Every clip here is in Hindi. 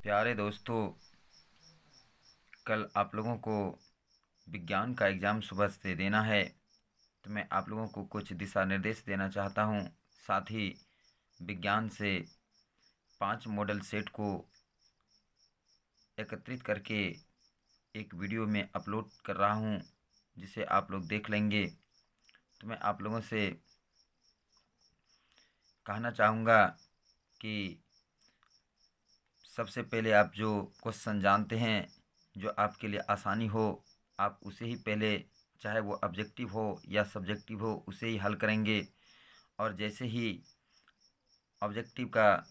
प्यारे दोस्तों, कल आप लोगों को विज्ञान का एग्ज़ाम सुबह से देना है। तो मैं आप लोगों को कुछ दिशा निर्देश देना चाहता हूँ। साथ ही विज्ञान से 5 मॉडल सेट को एकत्रित करके एक वीडियो में अपलोड कर रहा हूँ, जिसे आप लोग देख लेंगे। तो मैं आप लोगों से कहना चाहूँगा कि सबसे पहले आप जो क्वेश्चन जानते हैं, जो आपके लिए आसानी हो, आप उसे ही पहले, चाहे वो ऑब्जेक्टिव हो या सब्जेक्टिव हो, उसे ही हल करेंगे। और जैसे ही ऑब्जेक्टिव का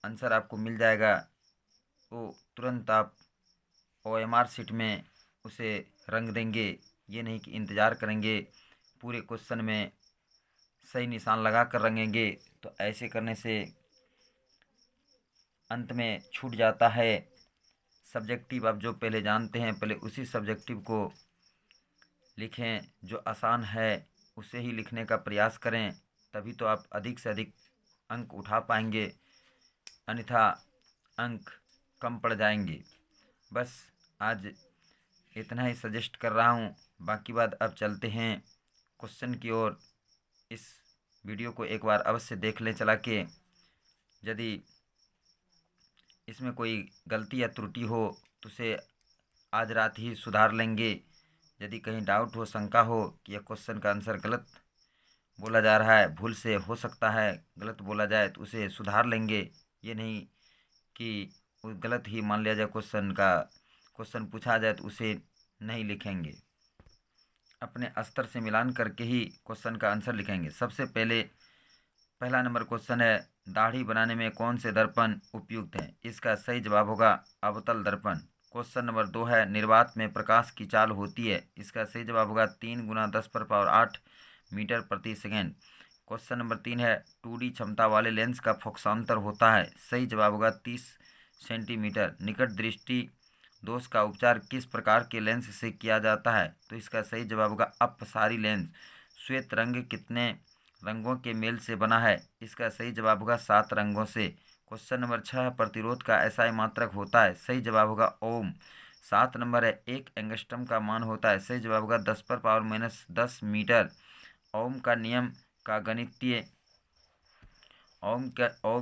आंसर आपको मिल जाएगा तो तुरंत आप OMR शीट में उसे रंग देंगे। ये नहीं कि इंतज़ार करेंगे, पूरे क्वेश्चन में सही निशान लगा कर रंगेंगे। तो ऐसे करने से अंत में छूट जाता है। सब्जेक्टिव आप जो पहले जानते हैं, पहले उसी सब्जेक्टिव को लिखें। जो आसान है उसे ही लिखने का प्रयास करें, तभी तो आप अधिक से अधिक अंक उठा पाएंगे, अन्यथा अंक कम पड़ जाएंगे। बस आज इतना ही सजेस्ट कर रहा हूँ। बाकी बात अब चलते हैं क्वेश्चन की ओर। इस वीडियो को एक बार अवश्य देख लें चला के। यदि इसमें कोई गलती या त्रुटि हो तो उसे आज रात ही सुधार लेंगे। यदि कहीं डाउट हो, शंका हो कि यह क्वेश्चन का आंसर गलत बोला जा रहा है, भूल से हो सकता है गलत बोला जाए, तो उसे सुधार लेंगे। ये नहीं कि वो गलत ही मान लिया जाए, क्वेश्चन पूछा जाए तो उसे नहीं लिखेंगे। अपने स्तर से मिलान करके ही क्वेश्चन का आंसर लिखेंगे। सबसे पहले पहला नंबर क्वेश्चन है, दाढ़ी बनाने में कौन से दर्पण उपयुक्त हैं? इसका सही जवाब होगा अवतल दर्पण। क्वेश्चन नंबर 2 है, निर्वात में प्रकाश की चाल होती है। इसका सही जवाब होगा 3 × 10⁸ मीटर प्रति सेकेंड। क्वेश्चन नंबर 3 है, 2D क्षमता वाले लेंस का फोकसांतर होता है। सही जवाब होगा 30 सेंटीमीटर। निकट दृष्टि दोष का उपचार किस प्रकार के लेंस से किया जाता है? तो इसका सही जवाब होगा अपसारी लेंस। श्वेत रंग कितने रंगों के मेल से बना है? इसका सही जवाब होगा 7 रंगों से। क्वेश्चन नंबर 6, प्रतिरोध का SI मात्रक होता है। सही जवाब होगा ओम। 7 नंबर है, 1 एंगस्ट्रम का मान होता है। सही जवाब होगा 10⁻−10 मीटर। ओम का नियम का गणितीय ओम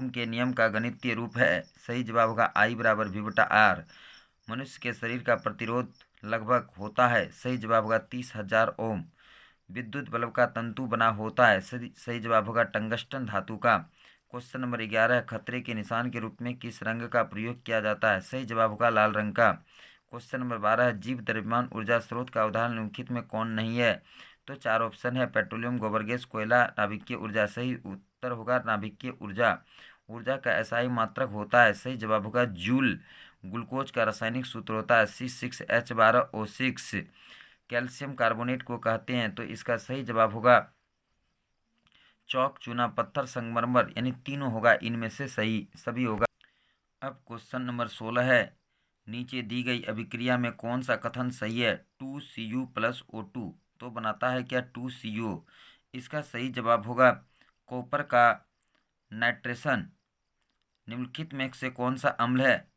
के नियम का गणितीय रूप है। सही जवाब होगा I = V/R। मनुष्य के शरीर का प्रतिरोध लगभग होता है। सही जवाब होगा 30,000 ओम। विद्युत बल्ब का तंतु बना होता है। सही जवाब होगा टंगस्टन धातु का। क्वेश्चन नंबर 11, खतरे के निशान के रूप में किस रंग का प्रयोग किया जाता है? सही जवाब होगा लाल रंग का। क्वेश्चन नंबर 12, जीव द्रव्यमान ऊर्जा स्रोत का उदाहरण निम्नलिखित में कौन नहीं है? तो 4 ऑप्शन है, पेट्रोलियम, गोबर गैस, कोयला, नाभिकीय ऊर्जा। सही उत्तर होगा नाभिकीय ऊर्जा। ऊर्जा का SI मात्रक होता है। सही जवाब होगा जूल। ग्लूकोज का रासायनिक सूत्र होता है C6H12O6। कैल्शियम कार्बोनेट को कहते हैं। तो इसका सही जवाब होगा चौक, चूना, पत्थर, संगमरमर, यानी तीनों होगा, इनमें से सही सभी होगा। अब क्वेश्चन नंबर 16 है, नीचे दी गई अभिक्रिया में कौन सा कथन सही है? 2Cu + O2 तो बनाता है क्या? 2CO। इसका सही जवाब होगा कॉपर का नाइट्रेशन। निम्नलिखित में से कौन सा अम्ल है?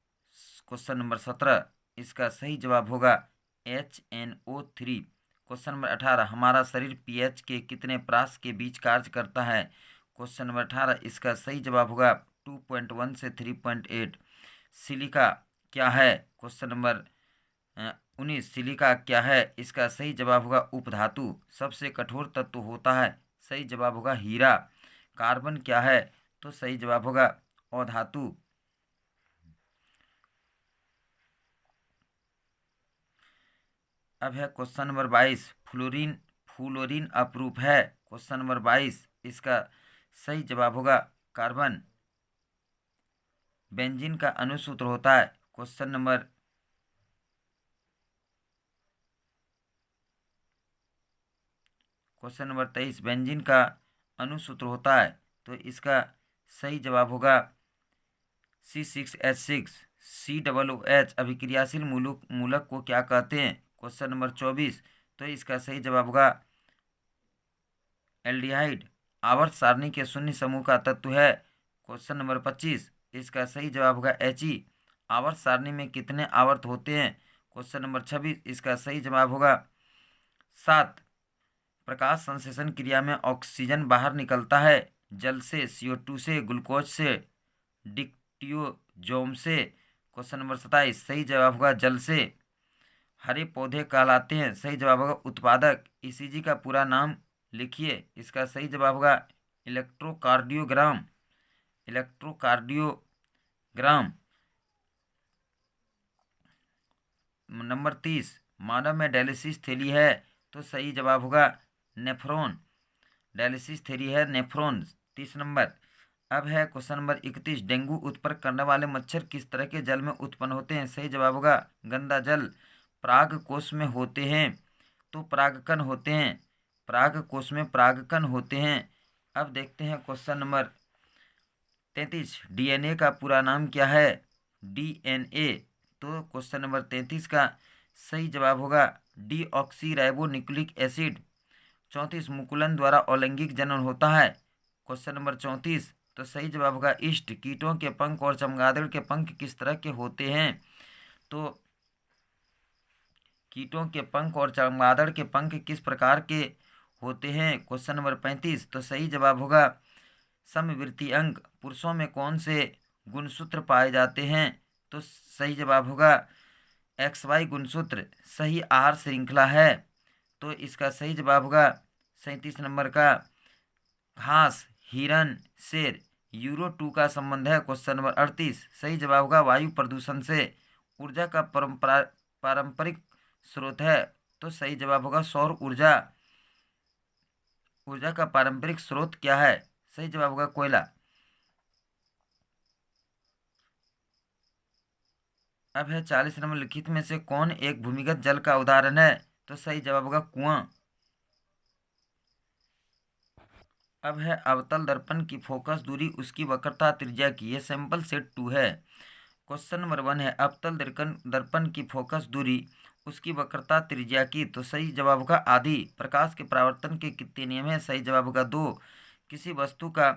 क्वेश्चन नंबर 17, इसका सही जवाब होगा HNO3। क्वेश्चन नंबर 18, हमारा शरीर pH के कितने प्रास के बीच कार्य करता है? क्वेश्चन नंबर 18, इसका सही जवाब होगा 2.1 से 3.8। सिलिका क्या है? क्वेश्चन नंबर 19, सिलिका क्या है? इसका सही जवाब होगा उपधातु। सबसे कठोर तत्व होता है। सही जवाब होगा हीरा। कार्बन क्या है? तो सही जवाब होगा अधातु। अब है क्वेश्चन नंबर 22, फ्लोरीन अपरूप है। क्वेश्चन नंबर 22, इसका सही जवाब होगा कार्बन। बेंजीन का अनुसूत्र होता है। क्वेश्चन नंबर 23, बेंजीन का अनुसूत्र होता है। तो इसका सही जवाब होगा C6H6। COOH अभिक्रियाशील मूलक को क्या कहते हैं? क्वेश्चन नंबर 24, तो इसका सही जवाब होगा एल्डिहाइड। आवर्त सारणी के शून्य समूह का तत्व है। क्वेश्चन नंबर 25, इसका सही जवाब होगा He। आवर्त सारणी में कितने आवर्त होते हैं? क्वेश्चन नंबर 26 इसका सही जवाब होगा 7। प्रकाश संश्लेषण क्रिया में ऑक्सीजन बाहर निकलता है जल से, CO2 से, ग्लूकोज से, डिक्टियोजोम से। क्वेश्चन नंबर 27 सही जवाब होगा जल से। हरे पौधे कहलाते हैं, सही जवाब होगा उत्पादक। ECG का पूरा नाम लिखिए, इसका सही जवाब होगा इलेक्ट्रोकार्डियोग्राम। इलेक्ट्रोकार्डियोग्राम। नंबर 30 मानव में डायलिसिस थैली है, तो सही जवाब होगा नेफ्रॉन। डायलिसिस थैली है नेफ्रॉन। 30 नंबर। अब है क्वेश्चन नंबर 31 डेंगू उत्पन्न करने वाले मच्छर किस तरह के जल में उत्पन्न होते हैं? सही जवाब होगा गंदा जल। पराग कोश में होते हैं, तो परागकण होते हैं। पराग कोश में परागकण होते हैं। अब देखते हैं क्वेश्चन नंबर 33 DNA का पूरा नाम क्या है? DNA। तो क्वेश्चन नंबर 33 का सही जवाब होगा डीऑक्सीराइबोन्यूक्लिक एसिड। 34 मुकुलन द्वारा अलैंगिक जनन होता है। क्वेश्चन नंबर 34 तो सही जवाब होगा ईस्ट। कीटों के पंख और चमगादड़ के पंख किस तरह के होते हैं? तो कीटों के पंख और चमगादड़ के पंख किस प्रकार के होते हैं? क्वेश्चन नंबर 35 तो सही जवाब होगा समवृत्ति अंग। पुरुषों में कौन से गुणसूत्र पाए जाते हैं? तो सही जवाब होगा XY गुणसूत्र। सही आहार श्रृंखला है, तो इसका सही जवाब होगा 37 नंबर का घास, हिरन, शेर। यूरो 2 का संबंध है। क्वेश्चन नंबर 38 सही जवाब होगा वायु प्रदूषण से। ऊर्जा का पारंपरिक स्रोत है, तो सही जवाब होगा सौर ऊर्जा। ऊर्जा का पारंपरिक स्रोत क्या है? सही जवाब होगा कोयला। अब है 40 नंबर लिखित में से कौन एक भूमिगत जल का उदाहरण है? तो सही जवाब होगा कुआं। अब है अवतल दर्पण की फोकस दूरी उसकी वक्रता त्रिज्या की। यह सैंपल सेट 2 है। क्वेश्चन नंबर 1 है अवतल दर्पण की फोकस दूरी उसकी वक्रता त्रिज्या की। तो सही जवाब होगा आधी। प्रकाश के परावर्तन के कितने नियम है? सही जवाब होगा 2। किसी वस्तु का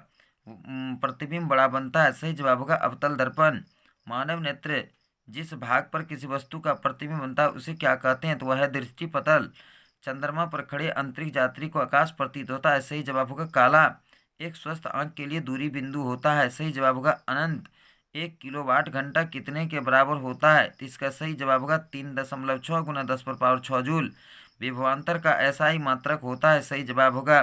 प्रतिबिंब बड़ा बनता है, सही जवाब होगा अवतल दर्पण। मानव नेत्र जिस भाग पर किसी वस्तु का प्रतिबिंब बनता है उसे क्या कहते हैं? तो वह है दृष्टिपटल। चंद्रमा पर खड़े अंतरिक्ष यात्री को आकाश प्रतीत होता है, सही जवाब होगा काला। एक स्वस्थ आंख के लिए दूरी बिंदु होता है, सही जवाब होगा अनंत। 1 किलोवाट घंटा कितने के बराबर होता है? तो इसका सही जवाब होगा 3.6 गुना 10⁻6 जूल। विभवांतर का ऐसा ही मात्रक होता है, सही जवाब होगा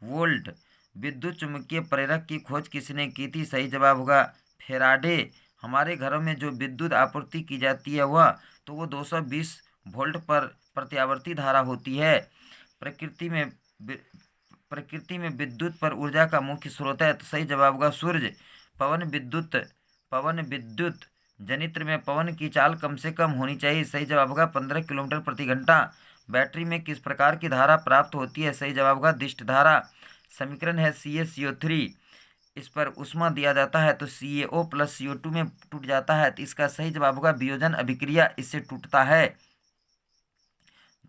वोल्ट। विद्युत चुम्बकीय प्रेरक की खोज किसने की थी? सही जवाब होगा फेराडे। हमारे घरों में जो विद्युत आपूर्ति की जाती है वह 220 वोल्ट पर प्रत्यावर्ती धारा होती है। प्रकृति में विद्युत पर ऊर्जा का मुख्य स्रोत है, तो सही जवाब होगा सूर्य। पवन विद्युत जनित्र में पवन की चाल कम से कम होनी चाहिए, सही जवाब होगा 15 किलोमीटर प्रति घंटा। बैटरी में किस प्रकार की धारा प्राप्त होती है? सही जवाब होगा दिष्ट धारा। समीकरण है CaCO3। इस पर उष्मा दिया जाता है तो CaO प्लस CO2 में टूट जाता है, तो इसका सही जवाब होगा वियोजन अभिक्रिया इससे टूटता है।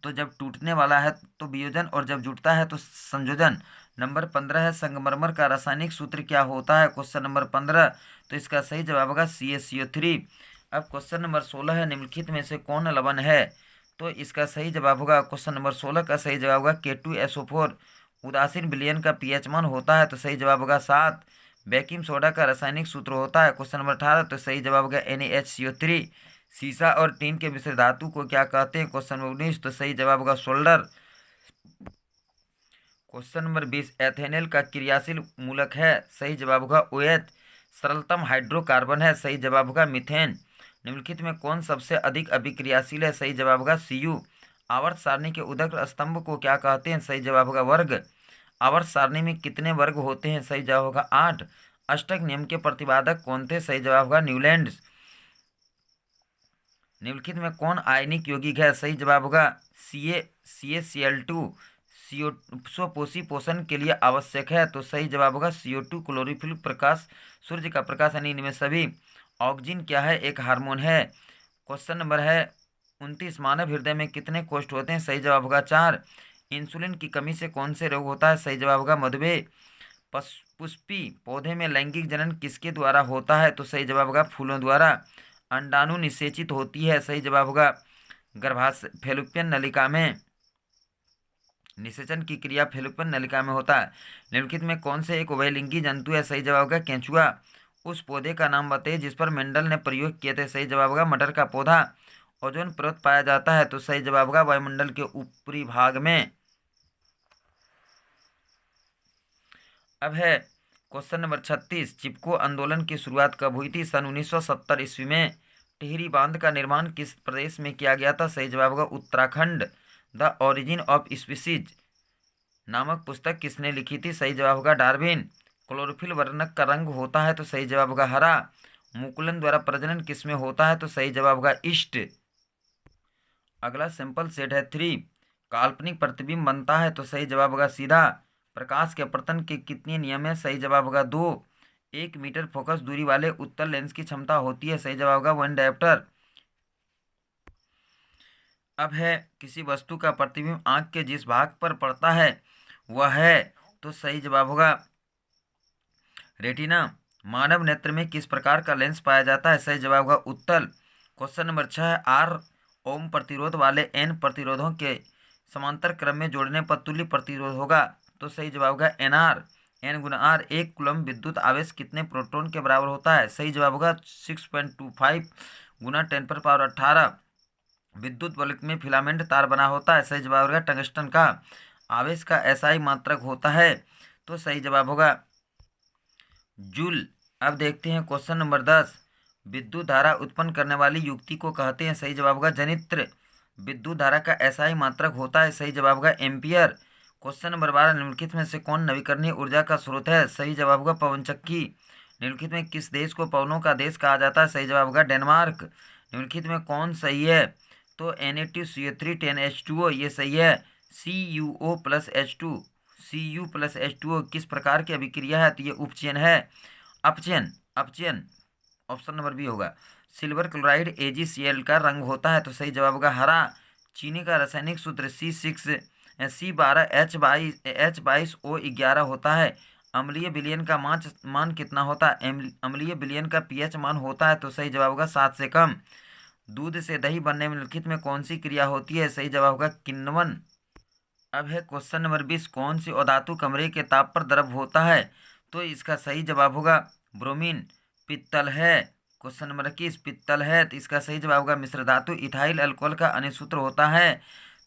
तो जब टूटने वाला है तो वियोजन और जब जुटता है तो संयोजन। नंबर 15 है संगमरमर का रासायनिक सूत्र क्या होता है? क्वेश्चन नंबर 15 तो इसका सही जवाब होगा CaCO3। अब क्वेश्चन नंबर 16 है निम्नलिखित में से कौन लवण है? तो इसका सही जवाब होगा क्वेश्चन नंबर 16 का सही जवाब होगा K2SO4। उदासीन विलयन का pH मान होता है, तो सही जवाब होगा 7। बेकिंग सोडा का रासायनिक सूत्र होता है क्वेश्चन नंबर 18, तो सही जवाब होगा NaHCO3। सीसा और टीन के मिश्र धातु को क्या कहते हैं? क्वेश्चन नंबर 19 तो सही जवाब होगा सोल्डर। क्वेश्चन नंबर 20 एथेनॉल का क्रियाशील मूलक है, सही जवाब होगा OH। सरलतम हाइड्रोकार्बन है, सही जवाब होगा मीथेन। निम्नलिखित में कौन सबसे अधिक अभिक्रियाशील है? सही जवाब होगा Cu। आवर्त सारणी के उदक स्तंभ को क्या कहते हैं? सही जवाब होगा वर्ग। आवर्त सारणी में कितने वर्ग होते हैं? सही जवाब होगा 8। अष्टक नियम के प्रतिपादक कौन थे? सही जवाब होगा न्यूलैंड। निम्नलिखित में कौन आयनिक यौगिक है? सही जवाब होगा CaCl2। स्वपोषी पोषण के लिए आवश्यक है, तो सही जवाब होगा CO2। क्लोरोफिल प्रकाश सूर्य का प्रकाश यानी इनमें सभी। ऑक्सीजन क्या है? एक हार्मोन है। क्वेश्चन नंबर है 29 मानव हृदय में कितने कोष्ठ होते हैं? सही जवाब होगा 4। इंसुलिन की कमी से कौन से रोग होता है? सही जवाब होगा मधुमेह। पुष्पी पौधे में लैंगिक जनन किसके द्वारा होता है? तो सही जवाब होगा फूलों द्वारा। अंडाणु निषेचित होती है? सही जवाब होगा गर्भाशय फैलोपियन नलिका में। निषेचन की क्रिया फैलोपियन नलिका में होता है। निम्नलिखित में कौन से एक उभयलिंगी जंतु है? सही जवाब होगा केंचुआ। उस पौधे का नाम बताइए जिस पर मेंडल ने प्रयोग किए थे? सही जवाब होगा मटर का पौधा। ओजोन परत पाया जाता है? तो सही जवाब होगा वायुमंडल के ऊपरी भाग में। अब है क्वेश्चन नंबर 36। चिपको आंदोलन की शुरुआत कब हुई थी? सन 1970 ईस्वी में। टिहरी बांध का निर्माण किस प्रदेश में किया गया था? सही जवाब होगा Uttarakhand. The origin of species नामक पुस्तक किसने लिखी थी? सही जवाब होगा डार्विन। क्लोरोफिल वर्णक का रंग होता है? तो सही जवाब होगा हरा। मुकुलन द्वारा प्रजनन किसमें होता है? तो सही जवाब होगा ईस्ट। अगला सिंपल सेट है 3। काल्पनिक प्रतिबिंब बनता है? तो सही जवाब होगा सीधा। प्रकाश के अपवर्तन के कितने नियम है? सही जवाब होगा 2। 1 मीटर फोकस दूरी वाले उत्तल लेंस की क्षमता होती है? सही जवाब होगा 1 डायोप्टर। अब है किसी वस्तु का प्रतिबिंब आंख के जिस भाग पर पड़ता है वह है? तो सही जवाब होगा रेटिना। मानव नेत्र में किस प्रकार का लेंस पाया जाता है? सही जवाब होगा उत्तल। Question number 6। R ओम प्रतिरोध वाले N प्रतिरोधों के समांतर क्रम में जोड़ने पर तुल्य प्रतिरोध होगा? तो सही जवाब होगा NR। N गुना R। 1 कूलम्ब विद्युत आवेश कितने प्रोटॉन के बराबर होता है? सही जवाब होगा 6.25 गुना 10⁻18। विद्युत बल्ब में फिलामेंट तार बना होता है? सही जवाब होगा टंगस्टन का। आवेश का SI मात्रक होता है? तो सही जवाब होगा जूल। अब देखते हैं क्वेश्चन नंबर 10। विद्युत धारा उत्पन्न करने वाली युक्ति को कहते हैं? सही जवाब होगा जनित्र। विद्युत धारा का SI मात्रक होता है? सही जवाब होगा एम्पियर। Question number 12। निम्नलिखित में से कौन नवीकरणीय ऊर्जा का स्रोत है? सही जवाब होगा पवनचक्की। निम्नलिखित में किस देश को पवनों का देश कहा जाता है? सही जवाब होगा डेनमार्क। निम्नलिखित में कौन सही है? तो Na2CO3 10H2O ये सही है। CuO plus H2 Cu plus H2O किस प्रकार की अभिक्रिया है? तो ये उपचयन है। अपचयन अपचयन ऑप्शन नंबर बी होगा। सिल्वर क्लोराइड AgCl का रंग होता है? तो सही जवाब होगा हरा। चीनी का रासायनिक सूत्र C6H12O11 होता है। अम्लीय विलयन का मान कितना होता है? अम्लीय विलयन का pH मान होता है? तो सही जवाब होगा 7 से कम। दूध से दही बनने में निम्नलिखित में कौन सी क्रिया होती है? सही जवाब होगा किण्वन। अब है क्वेश्चन नंबर 20। कौन सी अधातु कमरे के ताप पर द्रव होता है? तो इसका सही जवाब होगा ब्रोमीन। पित्तल है। क्वेश्चन नंबर 21 पित्तल है तो इसका सही जवाब होगा मिश्र धातु। इथाइल अल्कोहल का अन्य सूत्र होता है?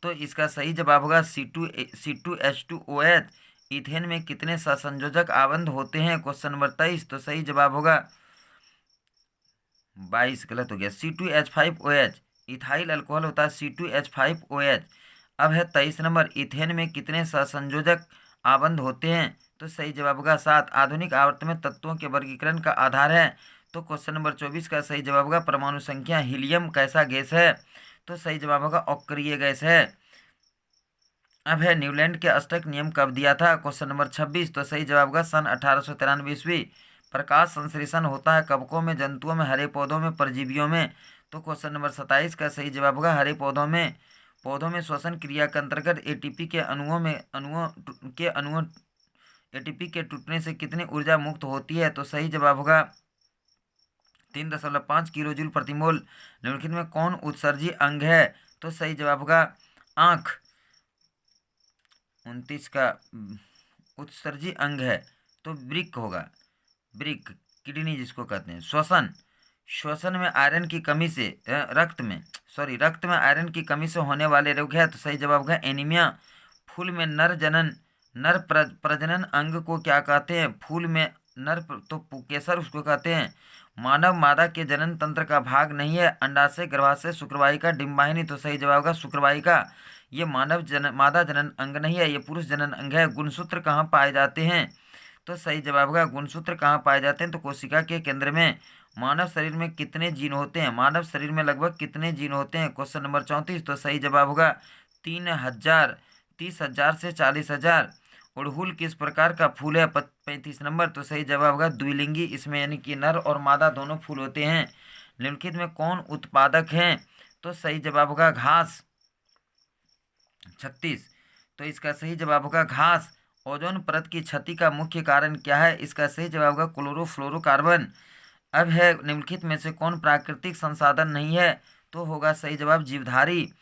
तो इसका सही जवाब होगा C2H2OH। इथेन में कितने सहसंयोजक आबंध होते हैं? क्वेश्चन नंबर 23 तो सही जवाब होगा 22। गलत हो गया। C2H5OH। इथाइल अल्कोहल होता है C2H5OH। अब है 23 नंबर। इथेन में कितने सहसंयोजक आबंध होते हैं? तो सही जवाब होगा 7। आधुनिक आवर्त में तत्वों के वर्गीकरण का आधार है? तो क्वेश्चन नंबर 24 का सही जवाब होगा परमाणु संख्या। हीलियम कैसा गैस है? तो सही जवाब होगा अक्रिय गैस है। अब है न्यूलैंड के अष्टक नियम कब दिया था? क्वेश्चन नंबर 26 तो सही जवाब होगा सन 1893 ईस्वी। प्रकाश संश्लेषण होता है कवकों में, जंतुओं में, हरे पौधों में, परजीवियों में? तो क्वेश्चन नंबर 27 का सही जवाब होगा हरे पौधों में। पौधों में श्वसन क्रिया के अंतर्गत एटीपी के टूटने से कितनी ऊर्जा मुक्त होती है? तो सही जवाब होगा 3.5 किलो जूल प्रति मोल। निम्नलिखित में कौन उत्सर्जी अंग है? तो सही जवाब होगा आँख। 29 का उत्सर्जी अंग है तो वृक्क होगा। वृक्क किडनी जिसको कहते हैं। श्वसन में आयरन की कमी से रक्त में आयरन की कमी से होने वाले रोग है? तो सही जवाब होगा एनीमिया। फूल में नर प्रजनन अंग को क्या कहते हैं? फूल में नर तो केसर उसको कहते हैं। मानव मादा के जनन तंत्र का भाग नहीं है? अंडाशय, गर्भाशय, शुक्रवाहिका, डिंबवाहिनी? तो सही जवाब होगा शुक्रवाहिका। ये मादा जनन अंग नहीं है, ये पुरुष जनन अंग है। गुणसूत्र कहाँ पाए जाते हैं? तो सही जवाब होगा गुणसूत्र कहाँ पाए जाते हैं? तो कोशिका के केंद्र में। मानव शरीर में कितने जीन होते हैं? मानव शरीर में लगभग कितने जीन होते हैं? क्वेश्चन नंबर 34 तो सही जवाब होगा 3000, 30,000 से 40,000। अड़हुल किस प्रकार का फूल है? 35 नंबर तो सही जवाब होगा द्विलिंगी। इसमें यानी कि नर और मादा दोनों फूल होते हैं। निम्नलिखित में कौन उत्पादक है? तो सही जवाब होगा घास। 36 तो इसका सही जवाब होगा घास। ओजोन परत की क्षति का मुख्य कारण क्या है? इसका सही जवाब होगा क्लोरोफ्लोरोकार्बन। अब है निम्नलिखित में से कौन प्राकृतिक संसाधन नहीं है, तो होगा सही जवाब जीवधारी।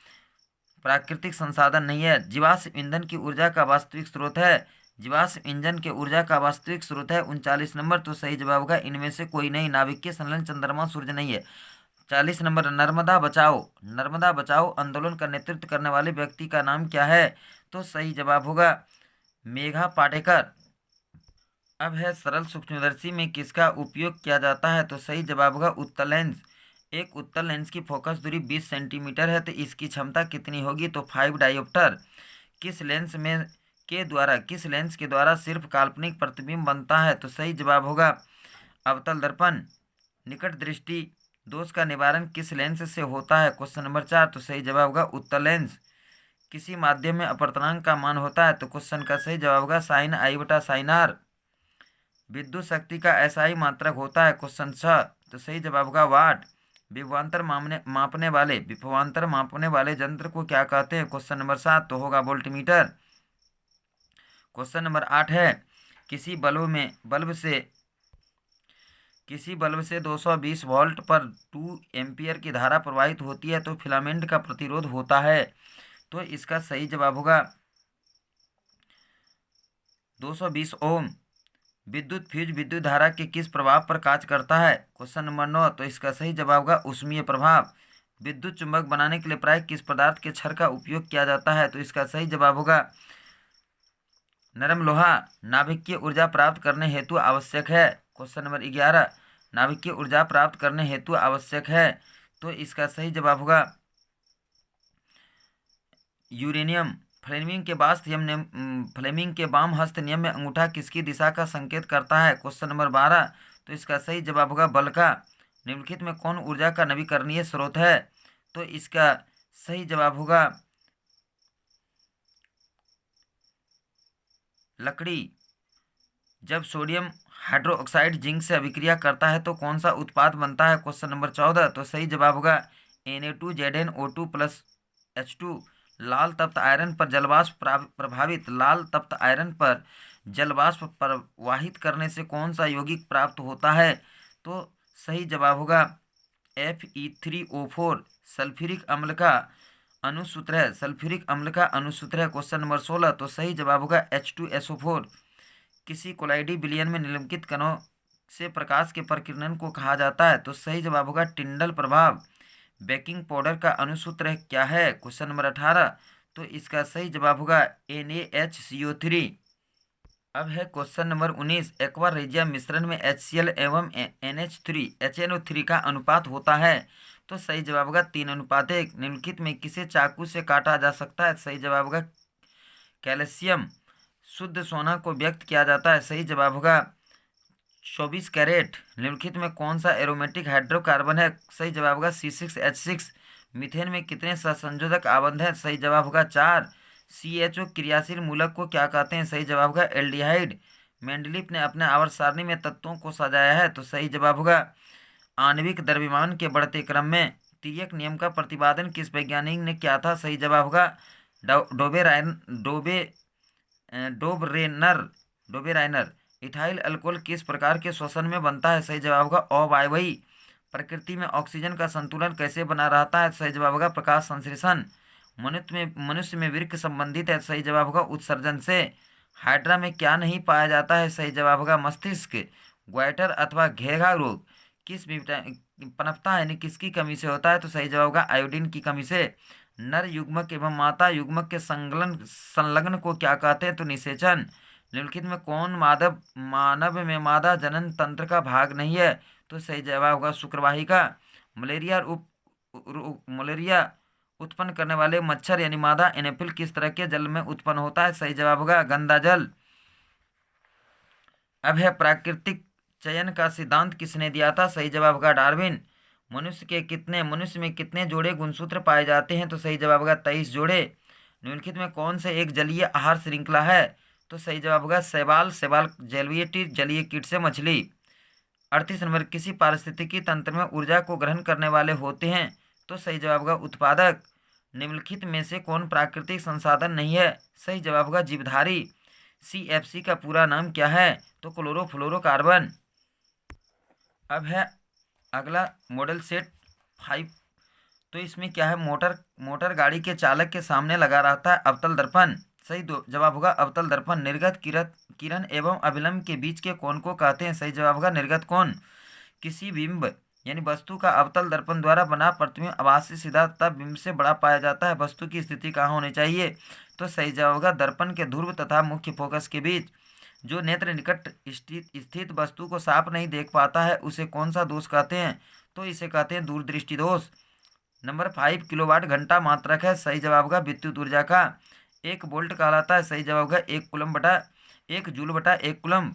प्राकृतिक संसाधन नहीं है। जीवाश्म ईंधन की ऊर्जा का वास्तविक स्रोत है, जीवाश्म ईंधन के ऊर्जा का वास्तविक स्रोत है 39 नंबर, तो सही जवाब होगा इनमें से कोई नहीं। नाभिकीय संलयन चंद्रमा सूर्य नहीं है। 40 नंबर, नर्मदा बचाओ। नर्मदा बचाओ आंदोलन का नेतृत्व करने वाले व्यक्ति का नाम क्या है, तो सही जवाब होगा मेघा पाटेकर। अब है सरल सूक्ष्मदर्शी में किसका उपयोग किया जाता है, तो सही जवाब होगा उत्तल लेंस। एक उत्तल लेंस की फोकस दूरी 20 सेंटीमीटर है, तो इसकी क्षमता कितनी होगी, तो 5 डायोप्टर। किस लेंस के द्वारा सिर्फ काल्पनिक प्रतिबिंब बनता है, तो सही जवाब होगा अवतल दर्पण। निकट दृष्टि दोष का निवारण किस लेंस से होता है, क्वेश्चन नंबर 4, तो सही जवाब होगा उत्तल लेंस। किसी माध्यम में अपवर्तनांक का मान होता है, तो क्वेश्चन का सही जवाब होगा साइन आई बटा साइन आर। विद्युत शक्ति का एसआई मात्रक होता है, क्वेश्चन 6, तो सही जवाब होगा वाट। विभवांतर मापने वाले यंत्र को क्या कहते हैं, क्वेश्चन नंबर 7, तो होगा वोल्टमीटर। क्वेश्चन नंबर 8 है किसी बल्ब से 220 वोल्ट पर 2 एम्पियर की धारा प्रवाहित होती है, तो फिलामेंट का प्रतिरोध होता है, तो इसका सही जवाब होगा 220 ओम। विद्युत फ्यूज विद्युत धारा के किस प्रभाव पर कार्य करता है, क्वेश्चन नंबर 9, तो इसका सही जवाब होगा ऊष्मीय प्रभाव। विद्युत चुंबक बनाने के लिए प्राय किस पदार्थ के क्षर का उपयोग किया जाता है, तो इसका सही जवाब होगा नरम लोहा। नाभिकीय ऊर्जा प्राप्त करने हेतु आवश्यक है, क्वेश्चन नंबर 11, नाभिकीय ऊर्जा प्राप्त करने हेतु आवश्यक है, तो इसका सही जवाब होगा यूरेनियम। फ्लेमिंग के वाम हस्त नियम में अंगूठा किसकी दिशा का संकेत करता है, क्वेश्चन नंबर 12, तो इसका सही जवाब होगा बल का। निम्नलिखित में कौन ऊर्जा का नवीकरणीय स्रोत है, तो इसका सही जवाब होगा लकड़ी। जब सोडियम हाइड्रोक्साइड जिंक से अभिक्रिया करता है तो कौन सा उत्पाद बनता है, क्वेश्चन नंबर 14, तो सही जवाब होगा Na2ZnO2+H2। लाल तप्त आयरन पर जलवाष्प प्रवाहित करने से कौन सा यौगिक प्राप्त होता है, तो सही जवाब होगा Fe3O4। सल्फ्यूरिक अम्ल का अनुसूत्र है, क्वेश्चन नंबर 16, तो सही जवाब होगा H2SO4। किसी कोलाइडी विलयन में निम्नलिखित कणों से प्रकाश के प्रकीर्णन को कहा जाता है, तो सही जवाब होगा टिंडल प्रभाव। बेकिंग पाउडर का अनुसूत्र क्या है, क्वेश्चन नंबर 18, तो इसका सही जवाब होगा NaHCO3। अब है क्वेश्चन नंबर 19, एक्वा रेजिया मिश्रण में HCl एवं HNO3 का अनुपात होता है, तो सही जवाब होगा 3:1। निम्नलिखित में किसे चाकू से काटा जा सकता है, सही जवाब होगा कैल्शियम। शुद्ध सोना को व्यक्त किया जाता है, सही जवाब होगा 24 कैरेट। निम्नलिखित में कौन सा एरोमेटिक हाइड्रोकार्बन है, सही जवाब होगा C6H6। मीथेन में कितने सहसंयोजक आबंध हैं, सही जवाब होगा 4। CHO क्रियाशील मूलक को क्या कहते हैं, सही जवाब होगा एल्डिहाइड। मेंडलीफ ने अपने आवर्त सारणी में तत्वों को सजाया है, तो सही जवाब होगा आणविक द्रव्यमान के बढ़ते क्रम में। तिर्यक नियम का प्रतिपादन किस वैज्ञानिक ने किया था, सही जवाब होगा डोबेराइनर। इथाइल अल्कोहल किस प्रकार के श्वसन में बनता है, सही जवाब होगा अवायवीय। प्रकृति में ऑक्सीजन का संतुलन कैसे बना रहता है, सही जवाब होगा प्रकाश संश्लेषण। मनुष्य में वृक्क संबंधित है, सही जवाब होगा उत्सर्जन से। हाइड्रा में क्या नहीं पाया जाता है, सही जवाब होगा मस्तिष्क। ग्वाइटर अथवा घेघा रोग किस पनपता है यानी किसकी कमी से होता है, तो सही जवाब होगा आयोडीन की कमी से। नर युग्मक एवं माता युग्मक के संलग्न को क्या कहते हैं, तो निषेचन। निम्नलिखित में कौन मानव में मादा जनन तंत्र का भाग नहीं है, तो सही जवाब होगा शुक्रवाहिका। मलेरिया उत्पन्न करने वाले मच्छर यानी मादा एनेफिल किस तरह के जल में उत्पन्न होता है, सही जवाब होगा गंदा जल। अब है प्राकृतिक चयन का सिद्धांत किसने दिया था, सही जवाब होगा डार्विन। मनुष्य में कितने जोड़े गुणसूत्र पाए जाते हैं, तो सही जवाब होगा 23 जोड़े। निम्नलिखित में कौन से एक जलीय आहार श्रृंखला है, तो सही जवाब होगा शैवाल जलीय कीट से मछली। 38 नंबर, किसी पारिस्थितिकी तंत्र में ऊर्जा को ग्रहण करने वाले होते हैं, तो सही जवाब होगा उत्पादक। निम्नलिखित में से कौन प्राकृतिक संसाधन नहीं है, सही जवाब होगा जीवधारी। CFC का पूरा नाम क्या है, तो क्लोरोफ्लोरोकार्बन। अब है अगला मॉडल सेट 5, तो इसमें क्या है, मोटर गाड़ी के चालक के सामने लगा रहता है अवतल दर्पण। सही जवाब होगा अवतल दर्पण। निर्गत किरण एवं अभिलंब के बीच के कोण को कहते हैं। सही जवाब होगा निर्गत कोण। किसी बिंब यानी वस्तु का अवतल दर्पण द्वारा बना प्रतिबिंब आभास से सीधा तथा बिंब से बड़ा पाया जाता है। वस्तु की स्थिति कहाँ होनी चाहिए, तो सही जवाब होगा दर्पण के ध्रुव तथा मुख्य फोकस के बीच। जो नेत्र निकट स्थित वस्तु को साफ नहीं देख पाता है उसे कौन सा दोष कहते हैं, तो इसे कहते हैं दूरदृष्टि दोष। नंबर 5 किलोवाट घंटा मात्रक है। सही जवाब होगा विद्युत ऊर्जा का। 1 वोल्ट कहलाता है। सही जवाब होगा 1 जूल बटा 1 कूलम।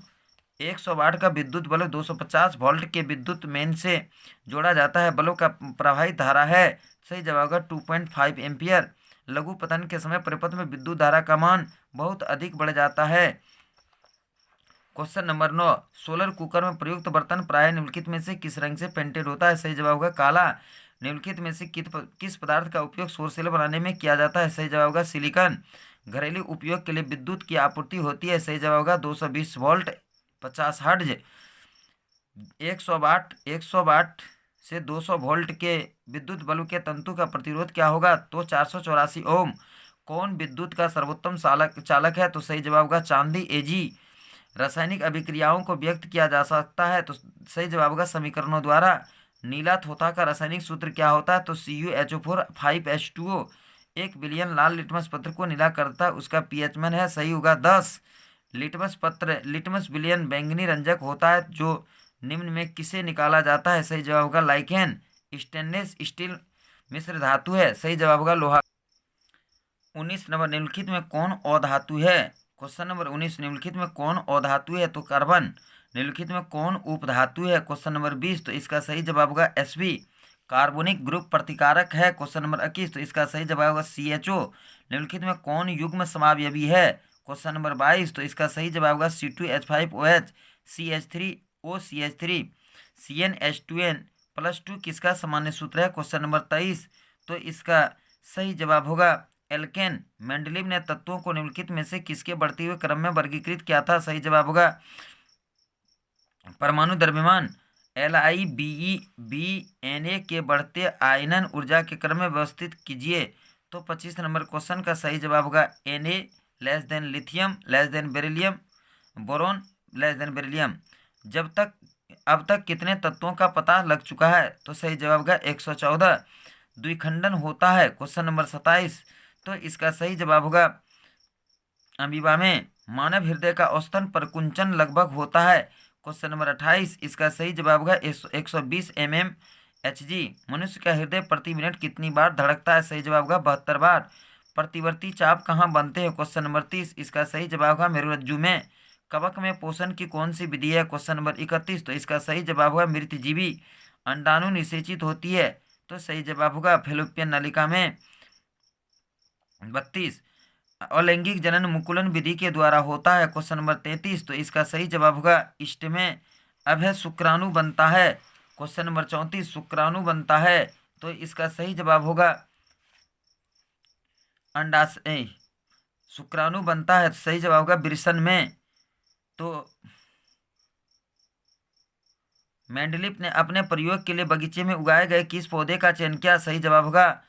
100 वाट का विद्युत बल्ब 250 वोल्ट के विद्युत मेन से जोड़ा जाता है। बल्ब का प्रवाहित धारा है। सही जवाब होगा 2.5 एम्पियर। लघु पतन के समय परिपथ में विद्युत धारा का मान बहुत अधिक बढ़ जाता है। क्वेश्चन नंबर 9, सोलर कुकर में प्रयुक्त बर्तन प्रायः निम्नलिखित में से किस रंग से पेंटेड होता है। सही जवाब होगा काला। निम्नलिखित में से किस पदार्थ का उपयोग सौर सेल बनाने में किया जाता है। सही जवाब होगा सिलिकॉन। घरेलू उपयोग के लिए विद्युत की आपूर्ति होती है। सही जवाब होगा 220 वोल्ट 50 हर्ट्ज। 100 वाट से 200 वोल्ट के विद्युत बल्ब के तंतु का प्रतिरोध क्या होगा, तो 484 ओम। कौन विद्युत का सर्वोत्तम चालक है, तो सही जवाब होगा चांदी Ag। रासायनिक अभिक्रियाओं को व्यक्त किया जा सकता है, तो सही जवाब होगा समीकरणों द्वारा। नीला थोथा का रासायनिक सूत्र क्या होता है, तो CuHO4 5H2O। 1 बिलियन लाल लिटमस पत्र को नीला करता उसका pH मान है। सही होगा 10। लिटमस बिलियन बैंगनी रंजक होता है जो निम्न में किसे निकाला जाता है। सही जवाब होगा लाइकेन। स्टेनलेस स्टील मिश्र धातु है। सही जवाब होगा लोहा। 19 नंबर, निम्नलिखित में कौन अधातु है। क्वेश्चन नंबर 19, निम्नलिखित में कौन अधातु है, तो कार्बन। निम्नलिखित में कौन उपधातु है। क्वेश्चन नंबर 20, तो इसका सही जवाब होगा Sb। कार्बोनिक ग्रुप प्रतिकारक है। क्वेश्चन नंबर 21, तो इसका सही जवाब होगा CHO। निम्नलिखित में कौन युग्म समावयवी है। क्वेश्चन नंबर 22, तो इसका सही जवाब होगा C2H5OH CH3OCH3। CnH2n+2 किसका सामान्य सूत्र है। क्वेश्चन नंबर 23, तो इसका सही जवाब होगा एल्केन। मेंडलीव ने तत्वों को निम्नलिखित में से किसके बढ़ते हुए क्रम में वर्गीकृत किया था। सही जवाब होगा परमाणु द्रव्यमान LiBeBna के बढ़ते आयनन ऊर्जा के क्रम में व्यवस्थित कीजिए। तो 25 नंबर क्वेश्चन का सही जवाब होगा Na less than lithium less than beryllium boron less than beryllium. अब तक कितने तत्वों का पता लग चुका है, तो सही जवाब होगा 114। द्विखंडन होता है। क्वेश्चन नंबर 27, तो इसका सही जवाब होगा अमीबा में। मानव हृदय का औसतन परकुंचन लगभग होता है। क्वेश्चन नंबर 28, इसका सही जवाब होगा 120 mmHg। मनुष्य का हृदय प्रति मिनट कितनी बार धड़कता है। सही जवाब होगा 72 बार। प्रतिवर्ती चाप कहाँ बनते हैं। क्वेश्चन नंबर 30, इसका सही जवाब होगा मेरुरज्जु में। कवक में पोषण की कौन सी विधि है। क्वेश्चन नंबर 31, तो इसका सही जवाब होगा मृतजीवी। अंडाणु निषेचित होती है, तो सही जवाब होगा फैलोपियन नलिका में। 32, अलैंगिक जनन मुकुलन विधि के द्वारा होता है। क्वेश्चन नंबर 33, तो इसका सही जवाब होगा इष्ट में अभय शुक्राणु बनता है। क्वेश्चन नंबर 34, शुक्राणु बनता है, तो इसका सही जवाब होगा अंडाशय। शुक्राणु बनता है, सही जवाब होगा वृषण में। तो मेंडलीफ ने अपने प्रयोग के लिए बगीचे में उगाए गए किस पौधे का चयन किया। सही जवाब होगा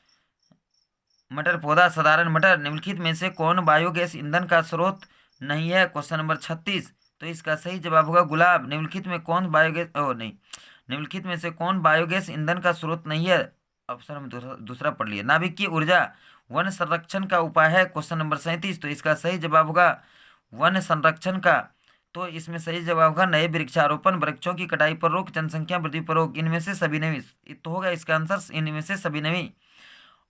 मटर पौधा, साधारण मटर। निम्नलिखित में से कौन बायोगैस ईंधन का स्रोत नहीं है। क्वेश्चन नंबर 36, तो इसका सही जवाब होगा गुलाब। निम्नलिखित में कौन बायोगैस निम्नलिखित में से कौन बायोगैस ईंधन का स्रोत नहीं है। ऑप्शन में दूसरा पढ़ लिया। नाभिकीय ऊर्जा वन संरक्षण का उपाय है। क्वेश्चन नंबर 37, तो इसका सही जवाब होगा वन संरक्षण का। तो इसमें सही जवाब होगा नए वृक्षारोपण, वृक्षों की कटाई पर रोक, जनसंख्या वृद्धि पर रोक। इनमें से सभी नहीं, तो होगा इसका आंसर इनमें से सभी नहीं।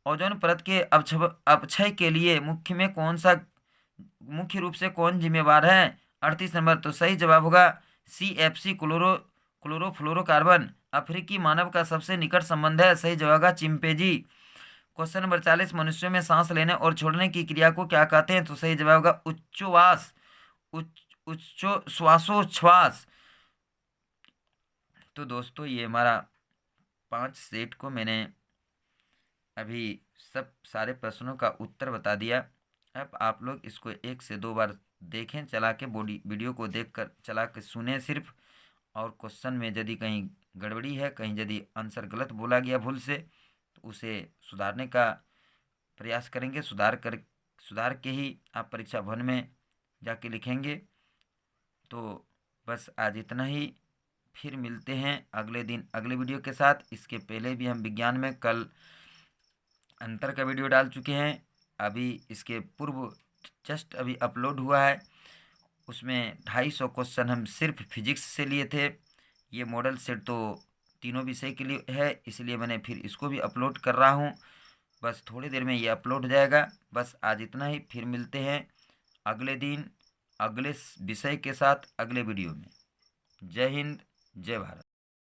ओजोन परत के अपक्षय के लिए मुख्य रूप से कौन जिम्मेवार है। 38 नंबर, तो सही जवाब होगा CFC क्लोरोफ्लोरोकार्बन। अफ्रीकी मानव का सबसे निकट संबंध है। सही जवाब होगा चिंपैंजी। क्वेश्चन नंबर 40, मनुष्यों में सांस लेने और छोड़ने की क्रिया को क्या कहते हैं। तो सही जवाब होगा उच्छ्वास श्वासोच्छ्वास। तो दोस्तों ये हमारा 5 सेट को मैंने अभी सब सारे प्रश्नों का उत्तर बता दिया। अब आप लोग इसको 1 से 2 बार देखें, चला के वीडियो को देखकर चला के सुने सिर्फ, और क्वेश्चन में यदि कहीं गड़बड़ी है, कहीं यदि आंसर गलत बोला गया भूल से, तो उसे सुधारने का प्रयास करेंगे। सुधार के ही आप परीक्षा भवन में जाके लिखेंगे। तो बस आज इतना ही, फिर मिलते हैं अगले दिन अगले वीडियो के साथ। इसके पहले भी हम विज्ञान में कल अंतर का वीडियो डाल चुके हैं, अभी इसके पूर्व जस्ट अभी अपलोड हुआ है। उसमें 250 क्वेश्चन हम सिर्फ फिजिक्स से लिए थे। ये मॉडल सेट तो तीनों विषय के लिए है, इसलिए मैंने फिर इसको भी अपलोड कर रहा हूँ। बस थोड़ी देर में ये अपलोड हो जाएगा। बस आज इतना ही, फिर मिलते हैं अगले दिन अगले विषय के साथ अगले वीडियो में। जय हिंद, जय भारत।